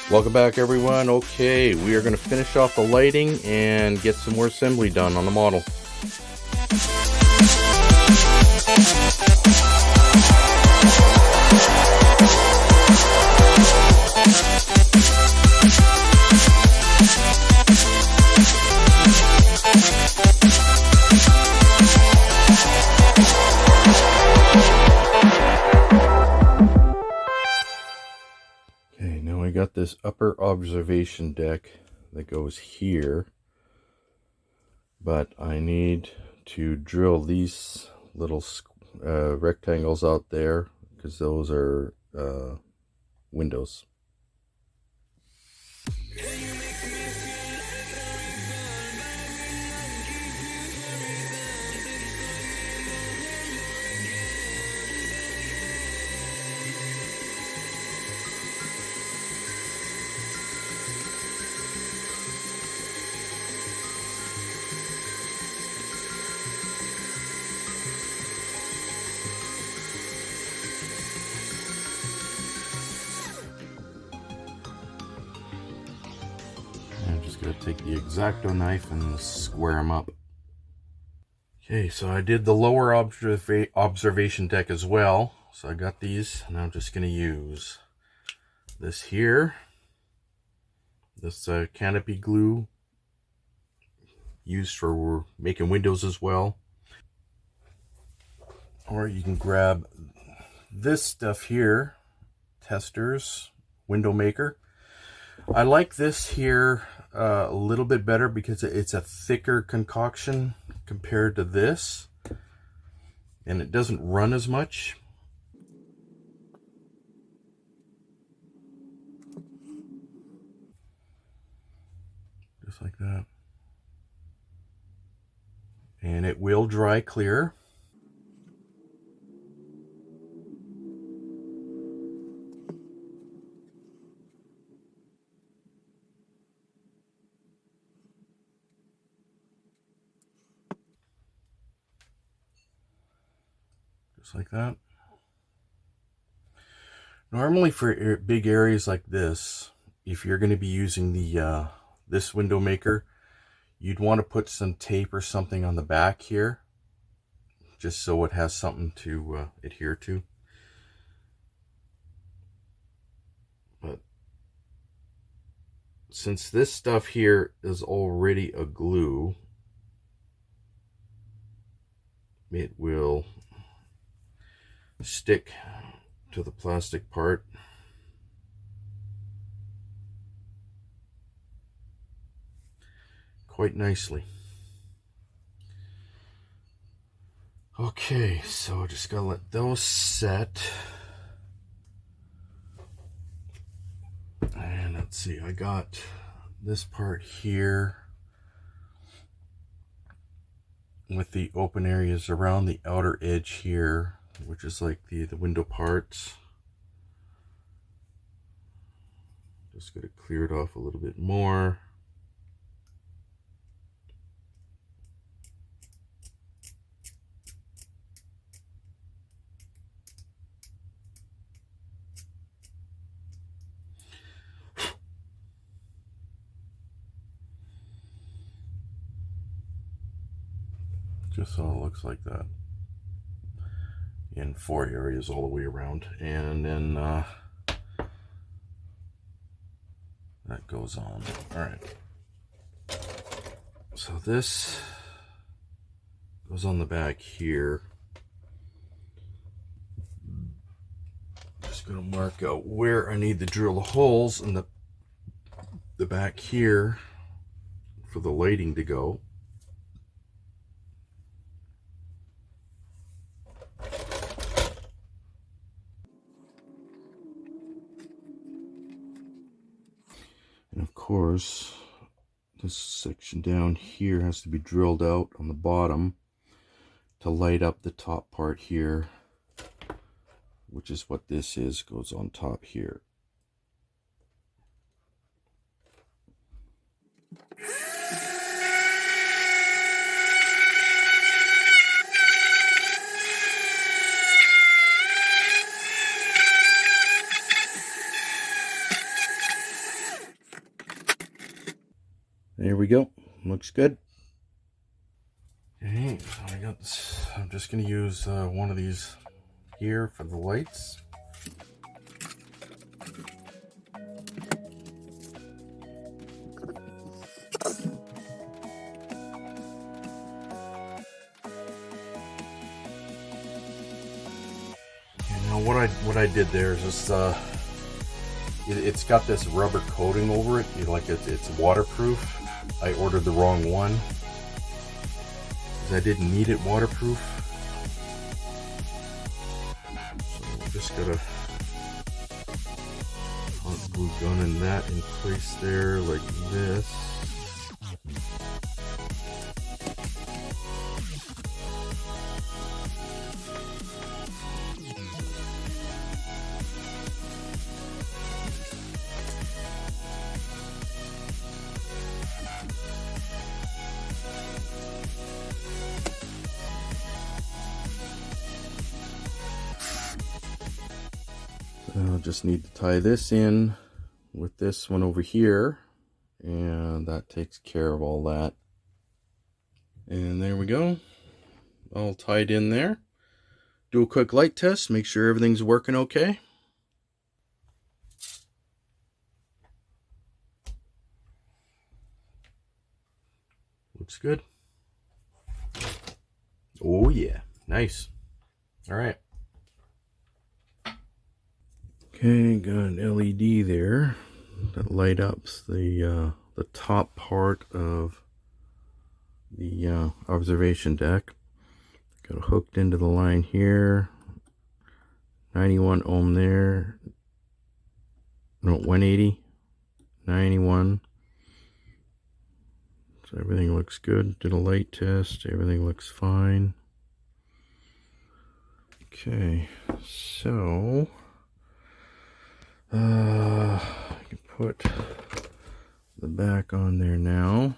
Welcome back, everyone. Okay, we are going to finish off the lighting and get some more assembly done on the model. Okay, now I got this upper observation deck that goes here, but I need to drill these little rectangles out there because those are windows. I'm just going to take the X-Acto knife and square them up. Okay, so I did the lower observation deck as well. So I got these, and I'm just going to use this here, this canopy glue used for making windows as well. Or you can grab this stuff here, testers, window maker. I like this here a little bit better because it's a thicker concoction compared to this, and it doesn't run as much. Just like that. And it will dry clear. Just like that. Normally for big areas like this, if you're going to be using the this window maker, you'd want to put some tape or something on the back here, just so it has something to adhere to. But since this stuff here is already a glue, it will stick to the plastic part. Quite nicely. Okay, so just gotta let those set. And let's see, I got this part here with the open areas around the outer edge here, which is like the window parts. Just gonna clear it off a little bit more. Just so it looks like that in 4 areas all the way around, and then that goes on. All right, so this goes on the back here. Just gonna mark out where I need to drill the holes in the back here for the lighting to go. And of course, this section down here has to be drilled out on the bottom to light up the top part here, which is what this is, goes on top here. There we go. Looks good. Okay, so I got this. I'm just going to use one of these here for the lights. Okay, now what I did there is just it's got this rubber coating over it. Like it's waterproof. I ordered the wrong one because I didn't need it waterproof. So I'm just gotta hot glue gunning that in place there like this. I'll just need to tie this in with this one over here, and that takes care of all that. And there we go, all tied in there. Do a quick light test, make sure everything's working okay. Looks good. Oh yeah, nice. All right. Okay, got an LED there that light ups the top part of the observation deck. Got it hooked into the line here. 91 ohm there. No, 180. 91. So everything looks good. Did a light test. Everything looks fine. Okay, so I can put the back on there now.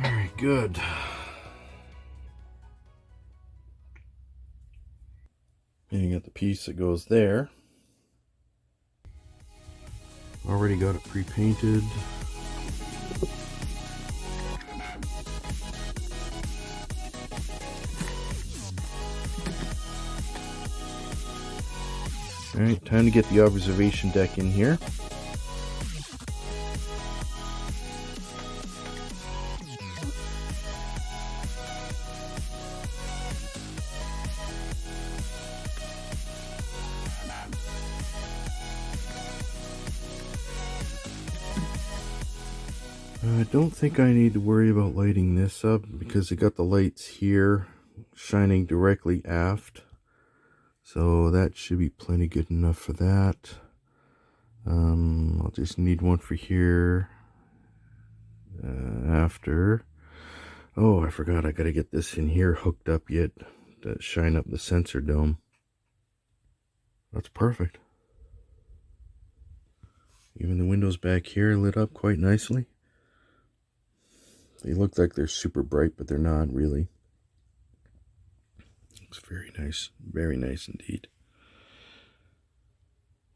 Alright, good. And you got the piece that goes there. Already got it pre-painted. Alright, time to get the observation deck in here. I don't think I need to worry about lighting this up because I got the lights here shining directly aft. So that should be plenty good enough for that. I'll just need one for here after. Oh, I forgot, I gotta get this in here hooked up yet to shine up the sensor dome. That's perfect. Even the windows back here lit up quite nicely. They look like they're super bright, but they're not really. Looks very nice indeed.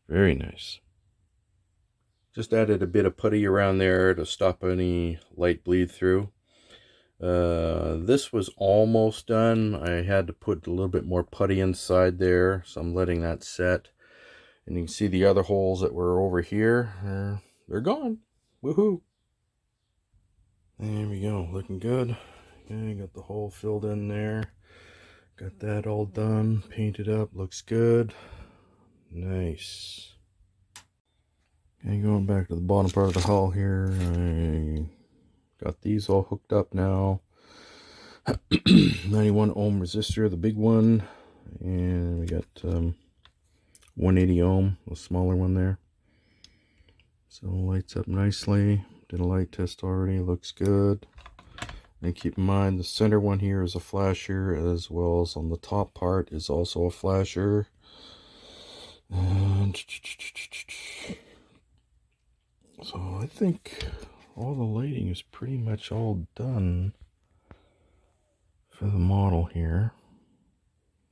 Very nice. Just added a bit of putty around there to stop any light bleed through. This was almost done. I had to put a little bit more putty inside there, so I'm letting that set. And you can see the other holes that were over here. They're gone. Woohoo! There we go, looking good. Okay, got the hole filled in there. Got that all done, painted up, looks good. Nice. Okay, going back to the bottom part of the hull here. I got these all hooked up now. 91 ohm resistor, the big one. And we got 180 ohm, the smaller one there. So lights up nicely. Did a light test already, looks good. And keep in mind the center one here is a flasher, as well as on the top part is also a flasher. And so I think all the lighting is pretty much all done for the model here.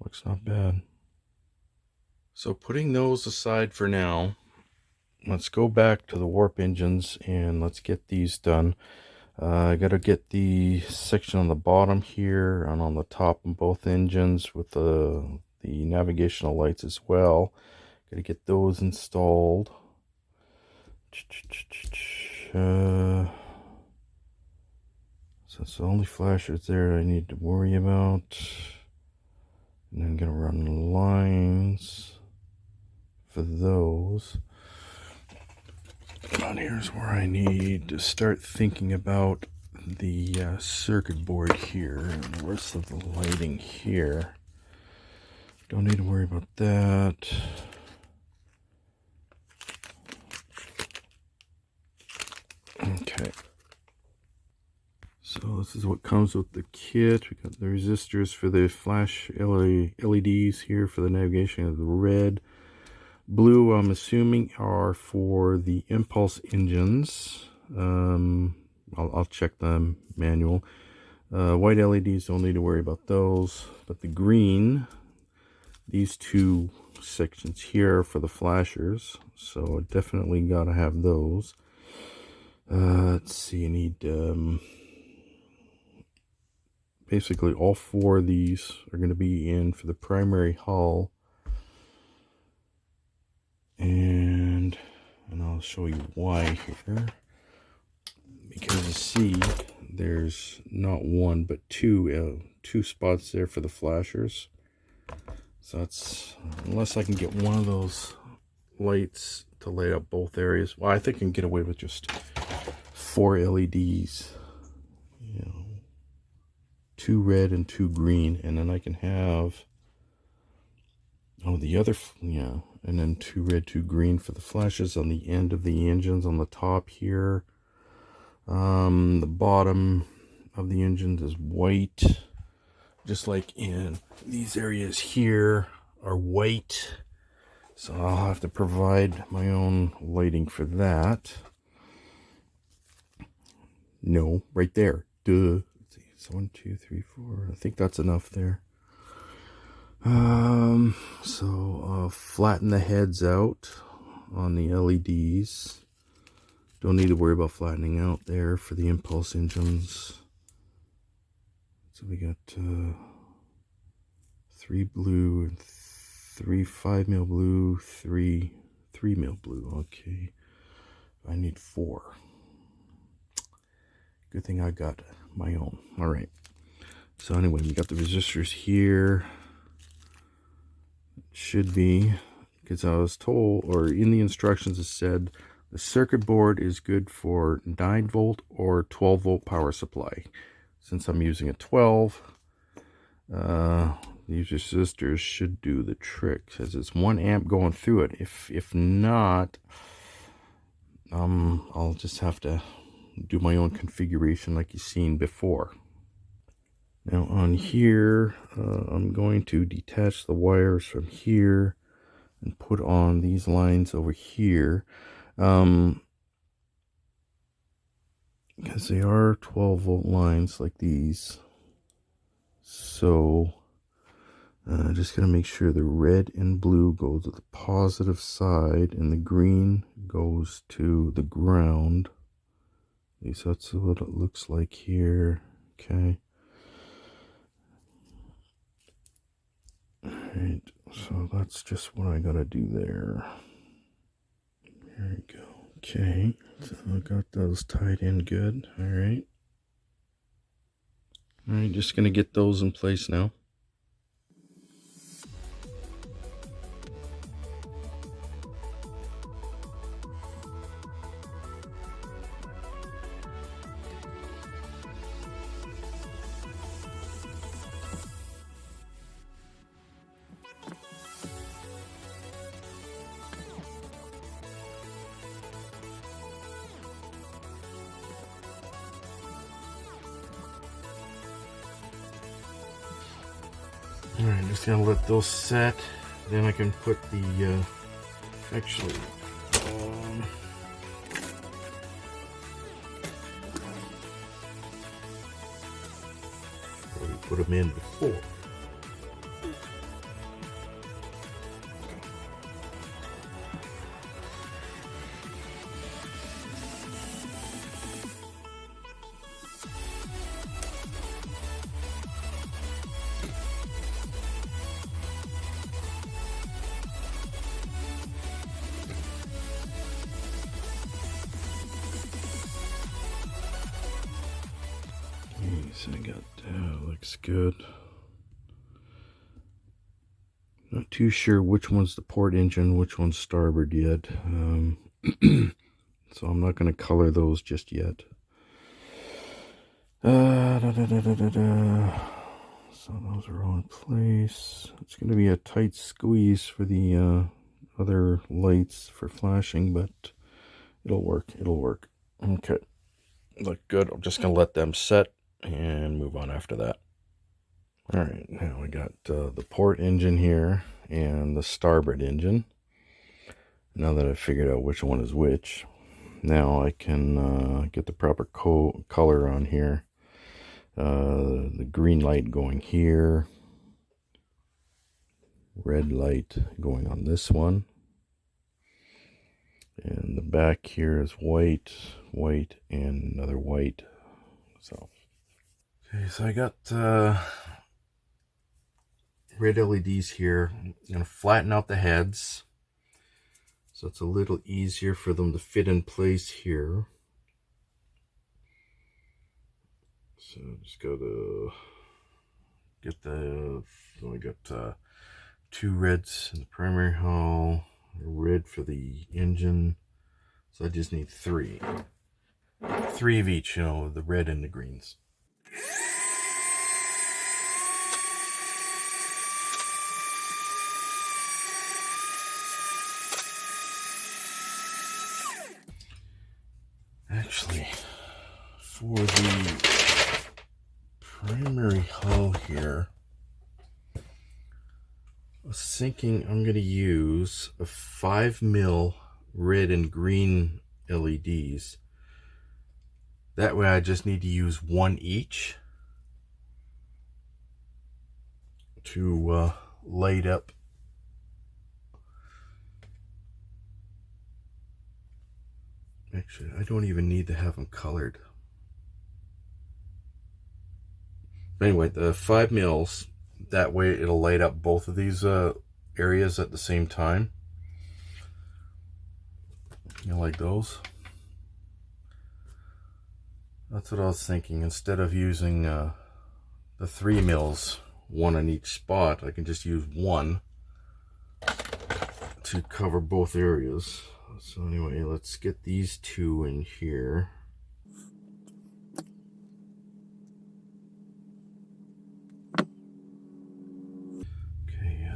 Looks not bad. So putting those aside for now, let's go back to the warp engines and let's get these done. I got to get the section on the bottom here and on the top on both engines with the navigational lights as well. Got to get those installed. So it's the only flashers there I need to worry about. And I'm going to run lines for those. And here's where I need to start thinking about the circuit board here and the rest of the lighting here. Don't need to worry about that. Okay. So this is what comes with the kit. We got the resistors for the flash LEDs here for the navigation of the red. Blue, I'm assuming, are for the impulse engines. I'll check the manual. White LEDs, don't need to worry about those. But the green, these two sections here are for the flashers. So I definitely got to have those. Let's see, I need... basically all four of these are going to be in for the primary hull. And I'll show you why here. Because you see, there's not one but two spots there for the flashers. So that's, unless I can get one of those lights to light up both areas. Well, I think I can get away with just 4 LEDs. You know, 2 red and 2 green, and then I can have the other, yeah, and then 2 red, 2 green for the flashes on the end of the engines on the top here. The bottom of the engines is white, just like in these areas here are white. So I'll have to provide my own lighting for that. No, right there. Duh. Let's see. It's 1, 2, 3, 4. I think that's enough there. So I'll flatten the heads out on the LEDs. Don't need to worry about flattening out there for the impulse engines. So we got 3 blue and 3 5mm blue, 3 3mm blue. Okay, I need 4. Good thing I got my own. All right. So anyway, we got the resistors here. Should be, because I was told, or in the instructions it said, the circuit board is good for 9 volt or 12 volt power supply. Since I'm using a 12, these resistors should do the trick, because it's 1 amp going through it. If not, I'll just have to do my own configuration like you've seen before. Now on here, I'm going to detach the wires from here and put on these lines over here. Because they are 12 volt lines like these. So just going to make sure the red and blue go to the positive side and the green goes to the ground. At least that's what it looks like here. Okay. Alright, so that's just what I gotta do there. There we go. Okay, so I got those tied in good. Alright. Alright, just gonna get those in place now. Alright, just gonna let those set. Then I can put the, actually, already put them in before. So I got looks good. Not too sure which one's the port engine, which one's starboard yet. So I'm not going to color those just yet. So those are all in place. It's going to be a tight squeeze for the other lights for flashing, but it'll work. It'll work. Okay. Look good. I'm just going to let them set and move on after that. All right, now we got the port engine here and the starboard engine. Now that I've figured out which one is which, now I can get the proper color on here. The green light going here, red light going on this one, and the back here is white, white, and another white. So, okay, so I got red LEDs here. I'm going to flatten out the heads so it's a little easier for them to fit in place here. So just got to get the, so we got 2 reds in the primary hull, a red for the engine. So I just need 3. 3 of each, you know, the red and the greens. Actually, for the primary hull here, I was thinking I'm going to use a 5mm red and green LEDs. That way I just need to use 1 each to light up Actually, I don't even need to have them colored. But anyway, the 5 mils, that way it'll light up both of these areas at the same time. You like those? That's what I was thinking. Instead of using the 3 mils, 1 on each spot, I can just use 1 to cover both areas. So anyway, let's get these 2 in here. Okay,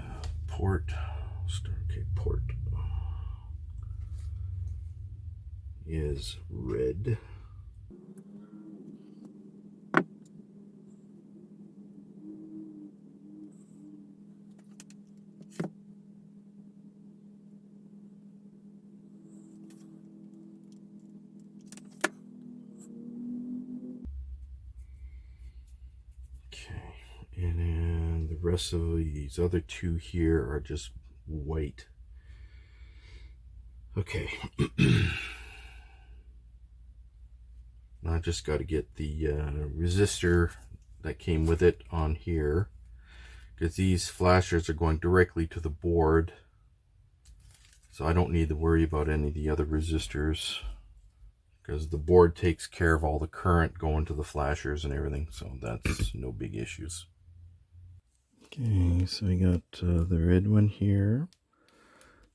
port. Okay, port is red. And then the rest of these other 2 here are just white. Okay. Now I just got to get the resistor that came with it on here, because these flashers are going directly to the board. So I don't need to worry about any of the other resistors, because the board takes care of all the current going to the flashers and everything. So that's no big issues. Okay, so we got the red one here,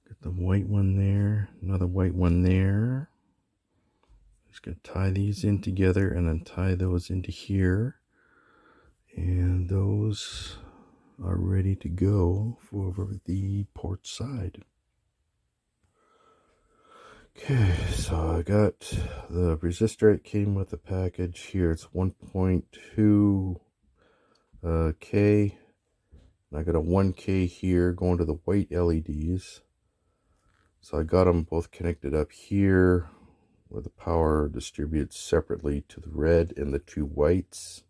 got the white one there, another white one there. Just gonna tie these in together and then tie those into here, and those are ready to go for the port side. Okay, so I got the resistor. It came with the package here. It's 1.2 K I got a 1K here going to the white LEDs. So I got them both connected up here, where the power distributes separately to the red and the two whites.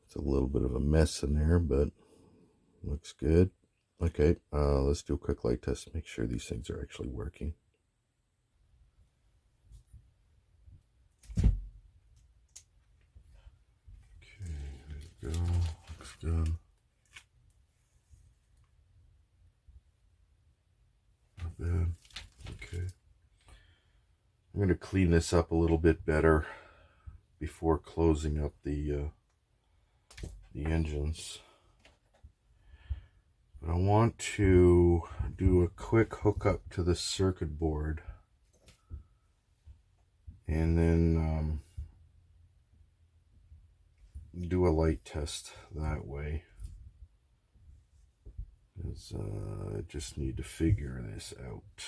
It's a little bit of a mess in there, but looks good. Okay, let's do a quick light test to make sure these things are actually working. Okay, there we go. Looks good. Not bad. Okay. I'm going to clean this up a little bit better before closing up the engines. But I want to do a quick hookup to the circuit board, and then do a light test that way. Because I just need to figure this out.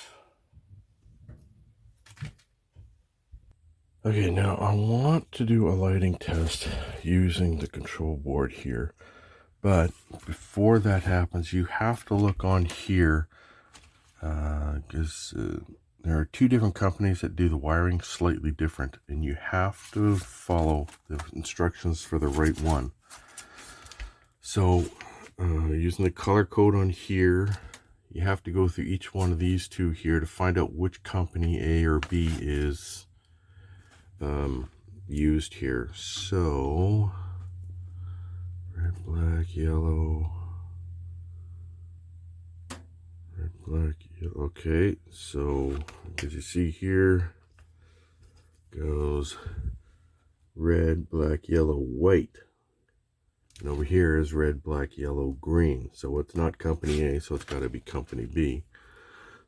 Okay, now I want to do a lighting test using the control board here. But before that happens, you have to look on here, because there are two different companies that do the wiring slightly different, and you have to follow the instructions for the right one. So using the color code on here, you have to go through each one of these two here to find out which company A or B is used here. So red, black, yellow, red, black, yellow. Okay, so as you see here goes red, black, yellow, white. And over here is red, black, yellow, green. So it's not company A, so it's got to be company B.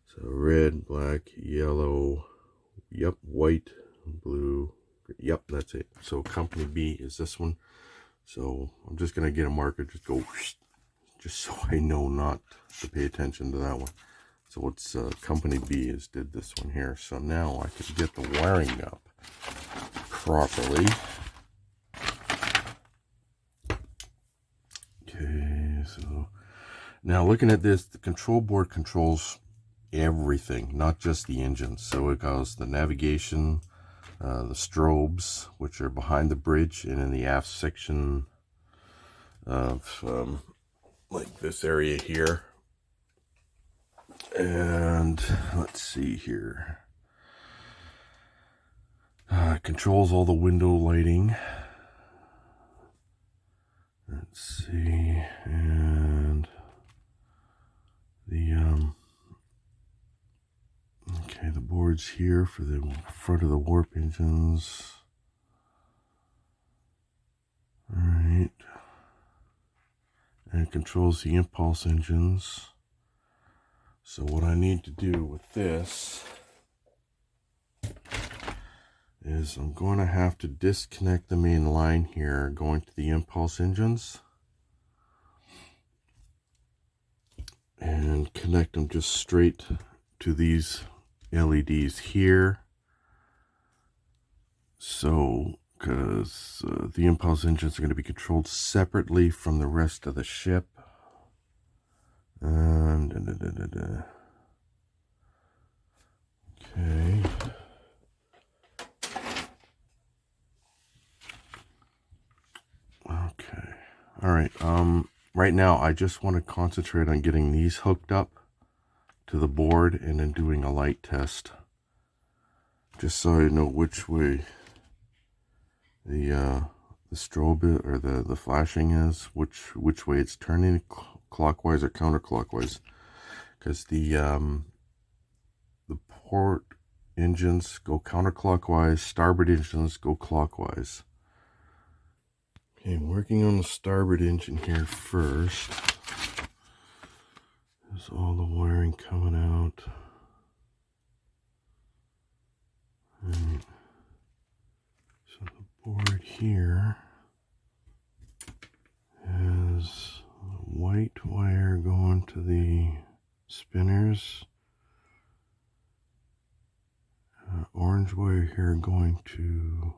So red, black, yellow, yep, white, blue, yep, that's it. So company B is this one. So I'm just going to get a marker, just go, just so I know not to pay attention to that one. So what's company B is did this one here. So now I can get the wiring up properly. Okay, so now looking at this, the control board controls everything, not just the engine. So it goes the navigation, the strobes, which are behind the bridge and in the aft section of like this area here. And let's see here. Controls all the window lighting. Let's see, and the okay, the boards here for the front of the warp engines. All right, and it controls the impulse engines. So what I need to do with this is I'm going to have to disconnect the main line here going to the impulse engines and connect them just straight to these LEDs here. So because the impulse engines are going to be controlled separately from the rest of the ship. And okay. Okay. All right. Right now I just want to concentrate on getting these hooked up to the board and then doing a light test, just so I know which way the strobe or the flashing is, which way it's turning, clockwise or counterclockwise, because the port engines go counterclockwise, starboard engines go clockwise. Okay, I'm working on the starboard engine here first. There's all the wiring coming out. And so the board here has white wire going to the spinners. Orange wire here going to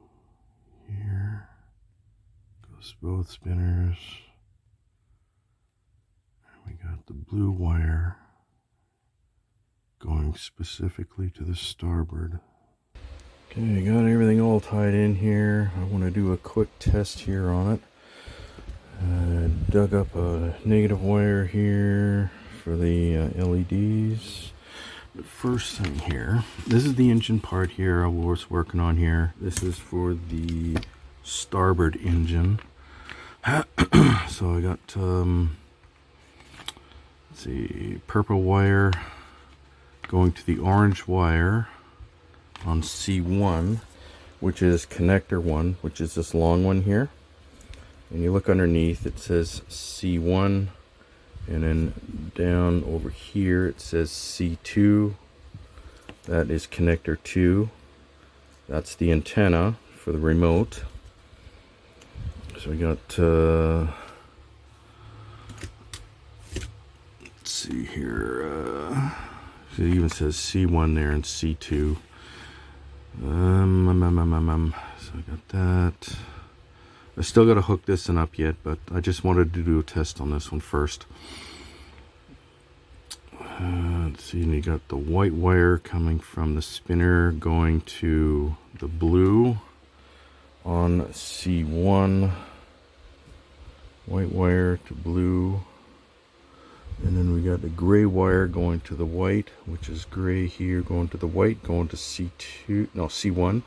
here. Goes both spinners. We got the blue wire going specifically to the starboard. Okay, got everything all tied in here. I want to do a quick test here on it. Dug up a negative wire here for the LEDs. The first thing here, this is the engine part here I was working on here. This is for the starboard engine. So I got, let's see, purple wire going to the orange wire on C1, which is connector 1, which is this long one here. And you look underneath, it says C1, and then down over here it says C2. That is connector 2. That's the antenna for the remote. So we got, let's see here, it even says C1 there and C2. So I got that. I still got to hook this one up yet, but I just wanted to do a test on this one first. Let's see, and you got the white wire coming from the spinner going to the blue on C1. White wire to blue. And then we got the gray wire going to the white, which is gray here, going to the white, going to C2, no, C1.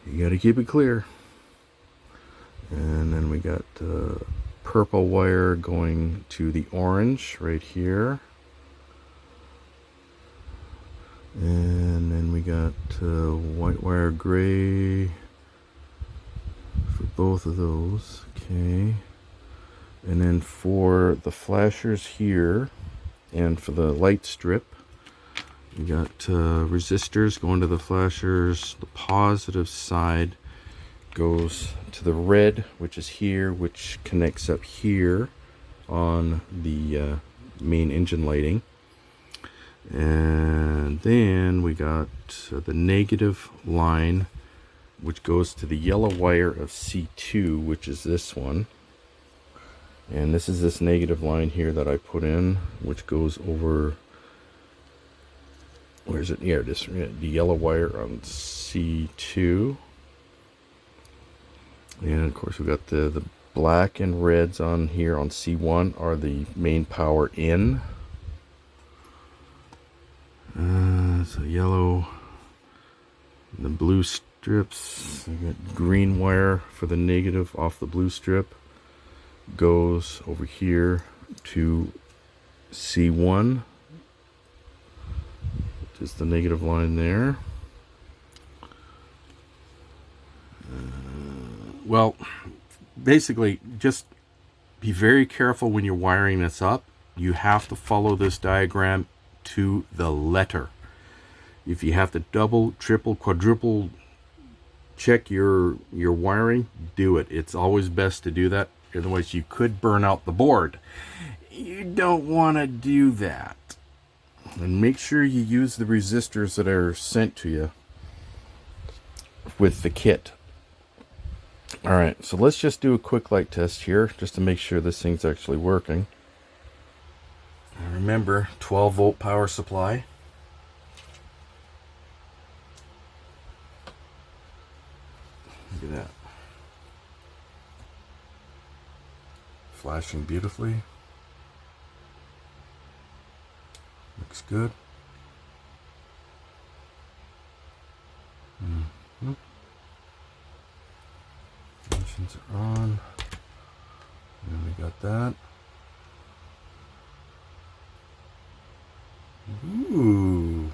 You got to keep it clear. And then we got purple wire going to the orange right here. And then we got white wire gray for both of those. Okay. And then for the flashers here and for the light strip, you got resistors going to the flashers. The positive side goes to the red, which is here, which connects up here on the main engine lighting. And then we got the negative line, which goes to the yellow wire of C2, which is this one. And this is this negative line here that I put in, which goes over, where is it? Yeah, this, the yellow wire on C2. And of course we got the black and reds on here on C1 are the main power in. So yellow, the blue strips, we got green wire for the negative off the blue strip. Goes over here to C1, which is the negative line there. Well, basically, just be very careful when you're wiring this up. You have to follow this diagram to the letter. If you have to double, triple, quadruple check your wiring, do it. It's always best to do that. Otherwise, you could burn out the board. You don't want to do that. And make sure you use the resistors that are sent to you with the kit. Alright, so let's just do a quick light test here, just to make sure this thing's actually working. And remember, 12 volt power supply. Look at that. Flashing beautifully. Looks good. Engines are on. And we got that. Ooh,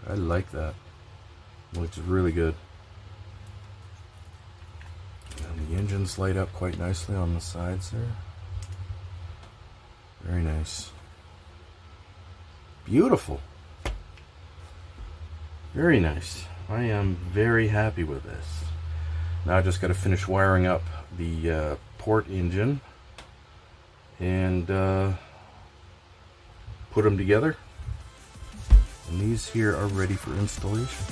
I like that. Looks really good. And the engines light up quite nicely on the sides there. Very nice. Beautiful. Very nice. I am very happy with this. Now I just got to finish wiring up the port engine and put them together. And these here are ready for installation.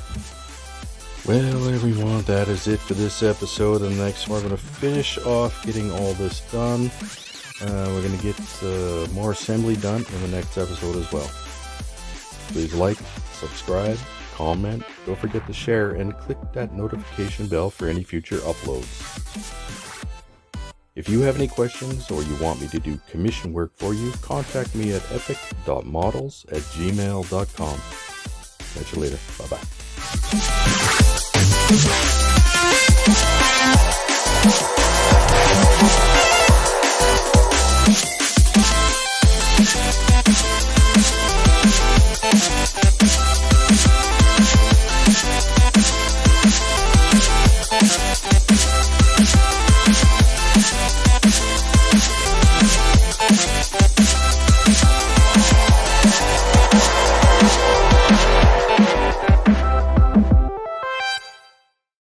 Well, everyone, that is it for this episode. And next we're going to finish off getting all this done. We're going to get more assembly done in the next episode as well. Please like, subscribe, comment, don't forget to share, and click that notification bell for any future uploads. If you have any questions or you want me to do commission work for you, contact me at epic.models@gmail.com. Catch you later. Bye-bye.